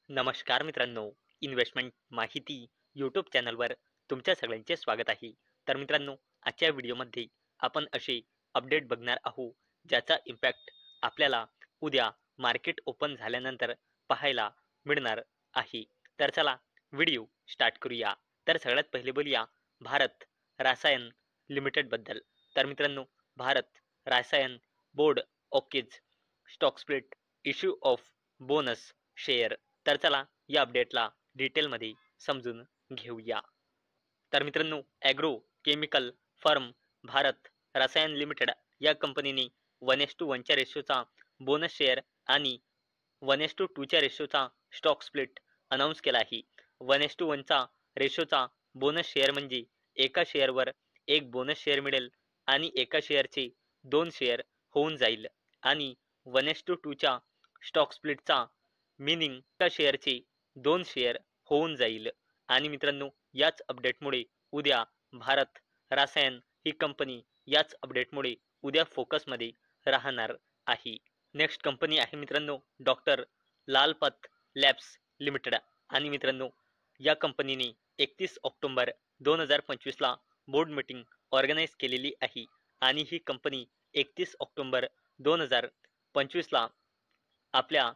नमस्कार मित्रांनो, इन्व्हेस्टमेंट माहिती यूट्यूब चॅनलवर तुमच्या सगळ्यांचे स्वागत आहे. तर मित्रांनो, आजच्या व्हिडिओमध्ये आपण असे अपडेट बघणार आहोत ज्याचा इम्पॅक्ट आपल्याला उद्या मार्केट ओपन झाल्यानंतर पाहायला मिळणार आहे. तर चला व्हिडिओ स्टार्ट करूया. तर सगळ्यात पहिले बोलूया भारत रसायन लिमिटेडबद्दल. तर मित्रांनो, भारत रसायन board okays stock split issue of bonus share. तर चला या अपडेटला डिटेलमध्ये समजून घेऊया. तर मित्रांनो, ॲग्रो केमिकल फर्म भारत रसायन लिमिटेड या कंपनीने 1:1 च्या रेशोचा बोनस शेअर आणि 1:2 च्या रेशोचा स्टॉक स्प्लिट अनाऊन्स केला आहे. 1:1 चा रेशोचा बोनस शेअर म्हणजे एका शेअरवर एक बोनस शेअर मिळेल आणि एका शेअरचे 2 शेअर होऊन जाईल आणि 1:2 च्या स्टॉक स्प्लिटचा मीनिंग एका शेअरचे 2 शेअर होऊन जाईल. आणि मित्रांनो, याच अपडेटमुळे उद्या भारत रसायन ही कंपनी याच अपडेटमुळे उद्या फोकसमध्ये राहणार आहे. नेक्स्ट कंपनी आहे मित्रांनो डॉक्टर लालपत लॅब्स लिमिटेड. आणि मित्रांनो, या कंपनीने 31 ऑक्टोबर 2025 ला बोर्ड मीटिंग ऑर्गनाईज केलेली आहे आणि ही कंपनी 31 ऑक्टोबर 2025 ला आपल्या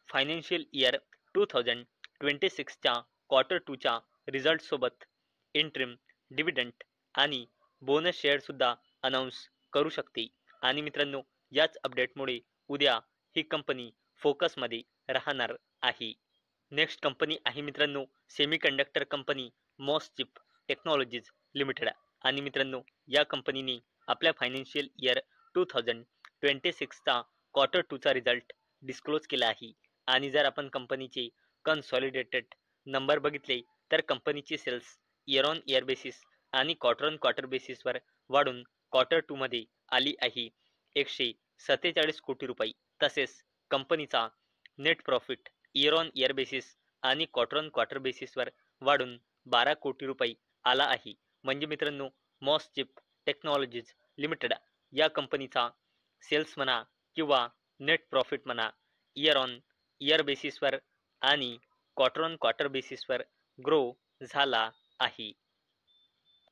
फायनान्शियल इयर 2026 च्या क्वार्टर 2 च्या रिझल्ट सोबत इंटरिम डिव्हिडंड आणि बोनस शेअर सुद्धा अनाऊन्स करू शकते. आणि मित्रांनो, याच अपडेटमुळे उद्या ही कंपनी फोकसमध्ये राहणार आहे. नेक्स्ट कंपनी आहे मित्रांनो सेमीकंडक्टर कंपनी मॉसचिप टेक्नॉलॉजीज लिमिटेड. आणि मित्रांनो, या कंपनीने आपल्या फायनान्शियल इयर 2026 चा क्वार्टर 2 चा रिझल्ट डिस्क्लोज केला आहे. आणि जर आपण कंपनीचे कन्सॉलिडेटेड नंबर बघितले तर कंपनीची sales year on year basis आणि क्वार्टर ऑन क्वार्टर बेसिसवर वाढून क्वार्टर 2 मध्ये आली आहे 147 कोटी रुपये. तसेच कंपनीचा net profit year on year basis आणि क्वार्टर ऑन क्वार्टर बेसिसवर वाढून 12 कोटी रुपये आला आहे. म्हणजे मित्रांनो, मॉसचिप टेक्नॉलॉजीज लिमिटेड या कंपनीचा सेल्स म्हणा किंवा नेट प्रॉफिट म्हणा इयर ऑन इयर बेसिसवर आणि क्वार्टर ऑन क्वार्टर बेसिसवर ग्रो झाला आहे.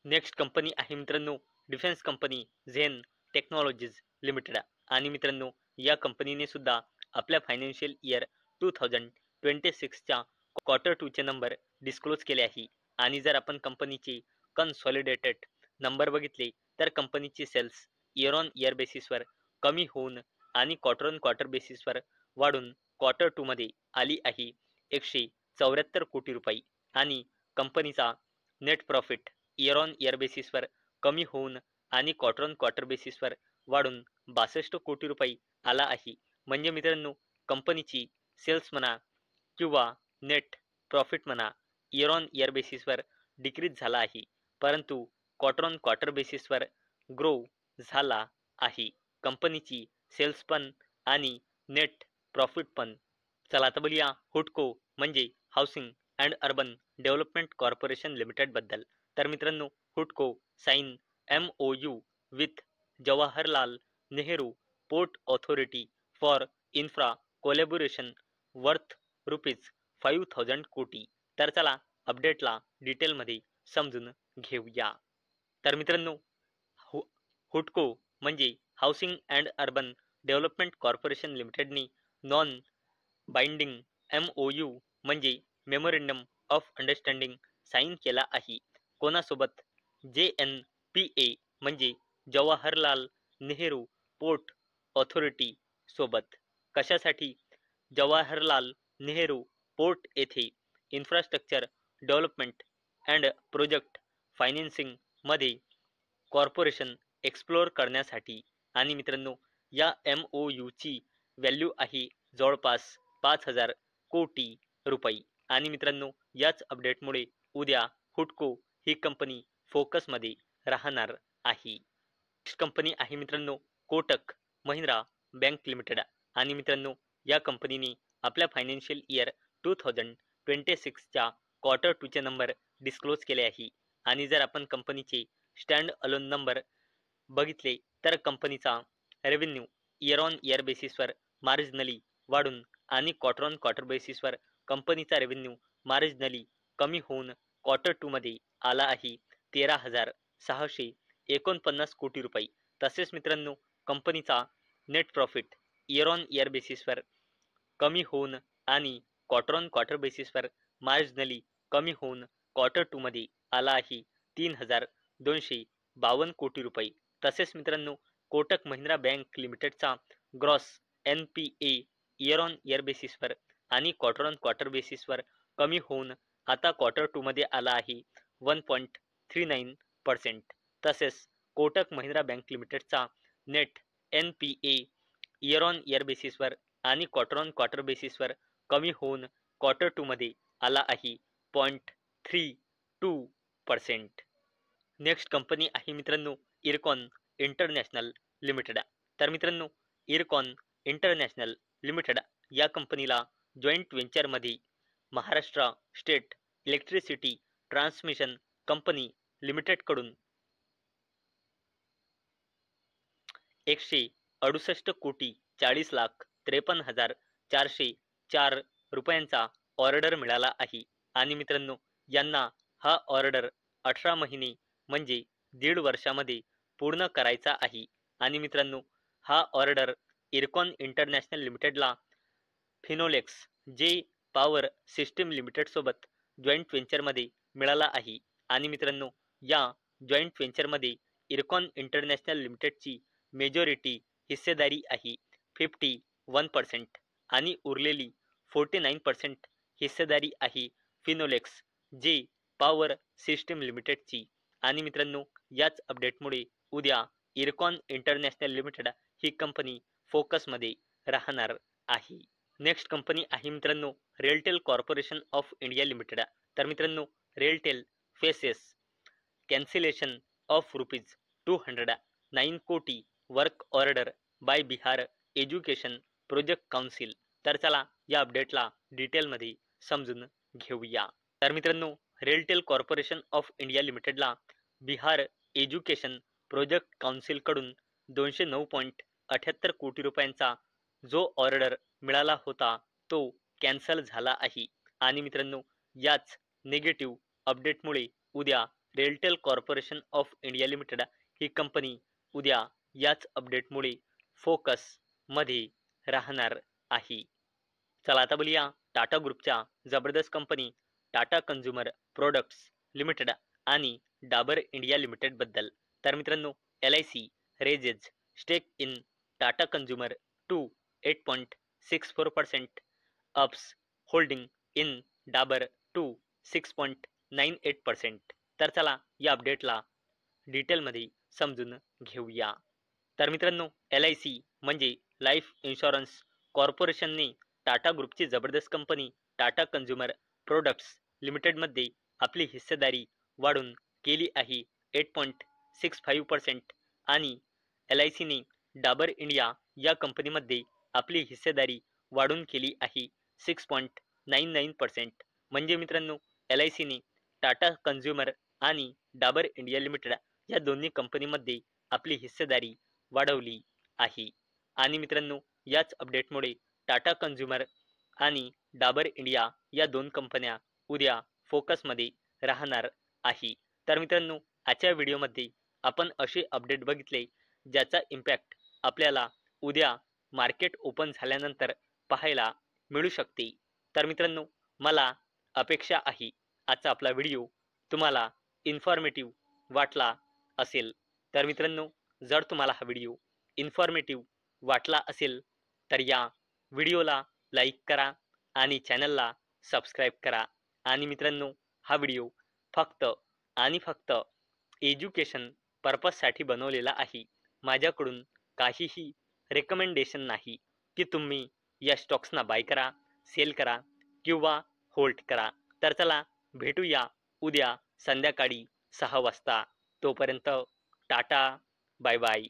नेक्स्ट कंपनी आहे मित्रांनो defence company Zen Technologies Limited. आणि मित्रांनो, या कंपनीने सुद्धा आपल्या फायनान्शियल इयर 2026 च्या क्वार्टर 2 चे नंबर डिस्क्लोज केले आहे. आणि जर आपण कंपनीचे कन्सॉलिडेटेड नंबर बघितले तर कंपनीची सेल्स इयर ऑन इयर बेसिसवर कमी होऊन आणि क्वार्टर ऑन क्वार्टर बेसिसवर वाढून क्वार्टर 2 मध्ये आली आहे 174 कोटी रुपये. आणि कंपनीचा net profit year on year बेसिसवर कमी होऊन आणि क्वार्टर ऑन क्वार्टर बेसिसवर वाढून 62 कोटी रुपये आला आहे. म्हणजे मित्रांनो, कंपनीची सेल्स म्हणा किंवा नेट प्रॉफिट म्हणा इयर ऑन इयर बेसिसवर डिक्रीज झाला आहे, परंतु क्वार्टर ऑन क्वार्टर बेसिसवर ग्रो झाला आहे कंपनीची सेल्स पण आणि नेट प्रॉफिट पण. चला आता बोलूया हुडको म्हणजे Housing and Urban Development Corporation Limited बद्दल. तर मित्रांनो, हुडको sign MOU with Jawaharlal Nehru port authority for infra collaboration worth ₹5,000 कोटी. तर चला अपडेटला डिटेलमध्ये समजून घेऊया. तर मित्रांनो, हुडको म्हणजे Housing and Urban Development Corporation लिमिटेडनी नॉन बाइंडिंग MOU म्हणजे मेमोरेंडम ऑफ अंडरस्टँडिंग साईन केला आहे. कोणासोबत? JNPA म्हणजे जवाहरलाल नेहरू पोर्ट ऑथॉरिटी सोबत. कशासाठी? जवाहरलाल नेहरू पोर्ट येथे infrastructure development and project financing मध्ये कॉर्पोरेशन एक्सप्लोर करण्यासाठी. आणि मित्रांनो, या MOU ची व्हॅल्यू आहे जवळपास 5,000 कोटी रुपये. आणि मित्रांनो, याच अपडेटमुळे उद्या हुडको ही कंपनी फोकसमध्ये राहणार आहे. नेक्स्ट कंपनी आहे मित्रांनो कोटक महिंद्रा बँक लिमिटेड. आणि मित्रांनो, या कंपनीने आपल्या फायनान्शियल इयर 2026 च्या क्वार्टर 2 चे नंबर डिस्क्लोज केले आहे. आणि जर आपण कंपनीचे स्टँड अलोन नंबर बघितले तर कंपनीचा रेव्हेन्यू इयर ऑन इयर बेसिसवर मार्जिनली वाढून आणि क्वार्टर ऑन क्वार्टर बेसिसवर कंपनीचा रेव्हेन्यू मार्जिनली कमी होऊन क्वार्टर 2 मध्ये आला आहे 13,649 कोटी रुपये. तसेच मित्रांनो कंपनीचा net profit year on year बेसिसवर कमी होऊन आणि क्वार्टर ऑन क्वार्टर बेसिसवर मार्जिनली कमी होऊन क्वार्टर 2 मध्ये आला आहे 3,252 कोटी रुपये. तसेच मित्रांनो कोटक महिंद्रा बँक लिमिटेडचा gross NPA year on year बेसिसवर आणि क्वार्टर ऑन क्वार्टर बेसिसवर कमी होऊन आता क्वार्टर 2 मध्ये आला आहे 1.39%. तसेच कोटक महिंद्रा बँक लिमिटेडचा net NPA year on year बेसिसवर आणि क्वार्टर ऑन क्वार्टर बेसिसवर कमी होऊन क्वार्टर 2 मध्ये आला आहे 0.32%. नेक्स्ट कंपनी आहे मित्रांनो इरकॉन इंटरनॅशनल लिमिटेड. तर मित्रांनो इरकॉन इंटरनॅशनल लिमिटेड या कंपनीला जॉईंट व्हेंचरमध्ये Maharashtra state electricity transmission company लिमिटेडकडून 168,40,53,404 रुपयांचा ऑर्डर मिळाला आहे आणि मित्रांनो यांना हा ऑर्डर 18 महिने म्हणजे 1.5 वर्षामध्ये पूर्ण करायचा आहे. आणि मित्रांनो हा ऑर्डर इरकॉन इंटरनॅशनल लिमिटेडला फिनोलेक्स जे पॉवर सिस्टीम लिमिटेड सोबत जॉईंट व्हेंचरमध्ये मिळाला आहे. आणि मित्रांनो या जॉईंट व्हेंचरमध्ये इरकॉन इंटरनॅशनल लिमिटेडची मेजॉरिटी हिस्सेदारी आहे 51% आणि उरलेली 49% हिस्सेदारी आहे फिनोलेक्स जे पॉवर सिस्टीम लिमिटेडची. आणि मित्रांनो याच अपडेटमुळे उद्या इरकॉन इंटरनॅशनल लिमिटेड ही कंपनी फोकसमध्ये राहणार आहे. नेक्स्ट कंपनी आहे मित्रांनो RailTel corporation of India limited. तर मित्रांनो रेलटेल फेसेस कॅन्सलेशन ऑफ ₹209 कोटी work order by Bihar education project council. तर चला या अपडेटला डिटेलमध्ये समजून घेऊया. तर मित्रांनो रेलटेल कॉर्पोरेशन ऑफ इंडिया लिमिटेडला बिहार एज्युकेशन प्रोजेक्ट काउन्सिलकडून 209.78 कोटी रुपयांचा जो ऑर्डर मिळाला होता तो कॅन्सल झाला आहे. आणि मित्रांनो याच निगेटिव्ह अपडेटमुळे उद्या RailTel corporation of India limited he company उद्या याच अपडेटमुळे फोकसमध्ये राहणार आहे. चला आता बोलूया टाटा ग्रुपच्या जबरदस्त company Tata Consumer Products Limited आणि डाबर इंडिया लिमिटेड बद्दल. तर मित्रांनो LIC raises stake in Tata consumer to 8.64%, ups holding in Dabur to 6.98%. तर चला या अपडेटला डिटेलमध्ये समजून घेऊया. तर मित्रांनो LIC म्हणजे लाईफ इन्शुरन्स कॉर्पोरेशनने टाटा ग्रुपची जबरदस्त कंपनी टाटा कन्झ्युमर प्रोडक्ट्स लिमिटेडमध्ये आपली हिस्सेदारी वाढून केली आहे 8.65% आणि LICने डाबर इंडिया या कंपनीमध्ये आपली हिस्सेदारी वाढून केली आहे 6.99%. म्हणजे मित्रांनो LICने टाटा कन्झ्युमर आणि डाबर इंडिया लिमिटेड या दोन्ही कंपनीमध्ये आपली हिस्सेदारी वाढवली आहे. आणि मित्रांनो याच अपडेटमुळे टाटा कन्झ्युमर आणि डाबर इंडिया या दोन कंपन्या उद्या फोकसमध्ये राहणार आहे. तर मित्रांनो आजच्या व्हिडिओमध्ये आपण असे अपडेट बघितले ज्याचा इम्पॅक्ट आपल्याला उद्या मार्केट ओपन झाल्यानंतर पाहायला मिळू शकते. तर मित्रांनो मला अपेक्षा आहे आजचा आपला व्हिडिओ तुम्हाला इन्फॉर्मेटिव्ह वाटला असेल. तर मित्रांनो जर तुम्हाला हा व्हिडिओ इन्फॉर्मेटिव्ह वाटला असेल तर या व्हिडिओला लाईक करा आणि चॅनलला सबस्क्राईब करा. आणि मित्रांनो हा व्हिडिओ फक्त आणि फक्त एज्युकेशन पर्पजसाठी बनवलेला आहे. माझ्याकडून काहीही रेकमेंडेशन नाही की तुम्ही या स्टॉक्सना बाय करा, सेल करा किंवा होल्ड करा. तर चला भेटूया उद्या संध्याकाळी 6 वाजता. तोपर्यंत टाटा, बाय बाय.